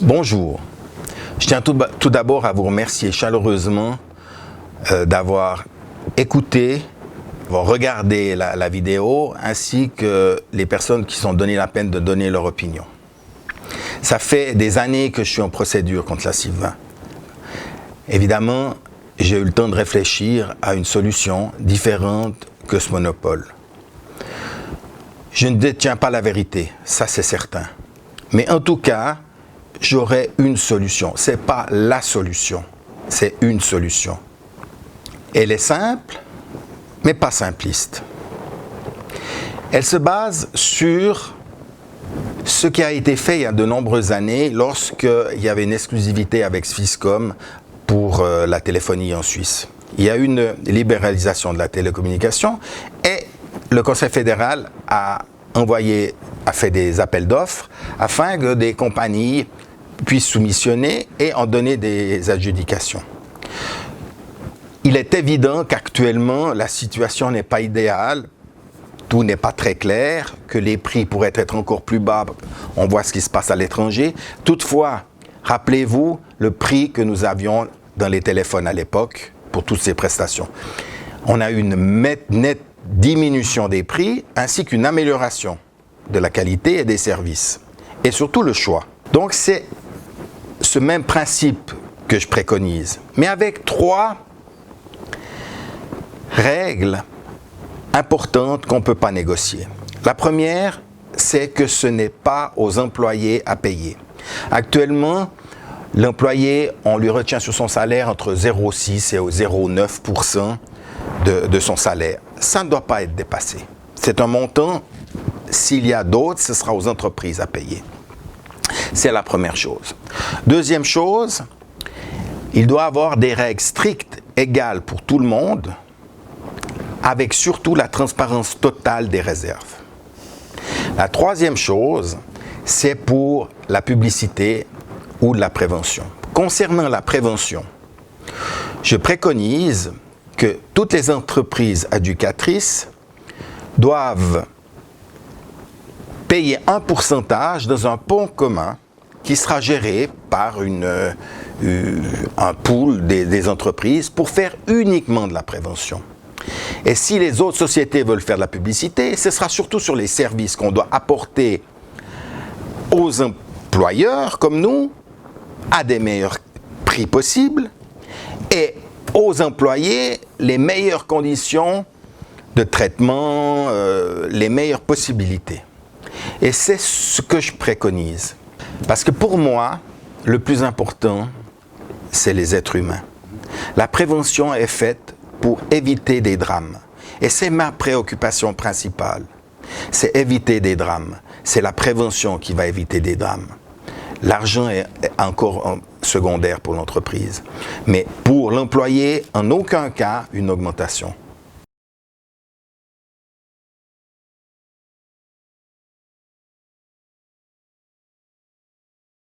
Bonjour. Je tiens tout d'abord à vous remercier chaleureusement d'avoir écouté, d'avoir regardé la vidéo, ainsi que les personnes qui se sont donné la peine de donner leur opinion. Ça fait des années que je suis en procédure contre la CIV20. Évidemment, j'ai eu le temps de réfléchir à une solution différente que ce monopole. Je ne détiens pas la vérité, ça c'est certain. Mais en tout cas, j'aurais une solution. Ce n'est pas la solution, c'est une solution. Elle est simple, mais pas simpliste. Elle se base sur ce qui a été fait il y a de nombreuses années lorsqu'il y avait une exclusivité avec Swisscom pour la téléphonie en Suisse. Il y a eu une libéralisation de la télécommunication et le Conseil fédéral a fait des appels d'offres afin que des compagnies puissent soumissionner et en donner des adjudications. Il est évident qu'actuellement, la situation n'est pas idéale, tout n'est pas très clair, que les prix pourraient être encore plus bas, on voit ce qui se passe à l'étranger. Toutefois, rappelez-vous le prix que nous avions dans les téléphones à l'époque pour toutes ces prestations. On a eu une nette diminution des prix ainsi qu'une amélioration de la qualité et des services et surtout le choix. Donc c'est ce même principe que je préconise, mais avec 3 règles importantes qu'on ne peut pas négocier. La première, c'est que ce n'est pas aux employés à payer. Actuellement, l'employé, on lui retient sur son salaire entre 0,6 et 0,9% de son salaire. Ça ne doit pas être dépassé. C'est un montant, s'il y a d'autres, ce sera aux entreprises à payer. C'est la première chose. Deuxième chose, il doit y avoir des règles strictes, égales pour tout le monde, avec surtout la transparence totale des réserves. La troisième chose, c'est pour la publicité ou la prévention. Concernant la prévention, je préconise que toutes les entreprises éducatrices doivent payer un pourcentage dans un pont commun qui sera géré par un pool des entreprises pour faire uniquement de la prévention. Et si les autres sociétés veulent faire de la publicité, ce sera surtout sur les services qu'on doit apporter aux employeurs comme nous à des meilleurs prix possibles et aux employés les meilleures conditions de traitement, les meilleures possibilités. Et c'est ce que je préconise. Parce que pour moi, le plus important, c'est les êtres humains. La prévention est faite pour éviter des drames. Et c'est ma préoccupation principale. C'est éviter des drames. C'est la prévention qui va éviter des drames. L'argent est encore secondaire pour l'entreprise. Mais pour l'employé, en aucun cas, une augmentation.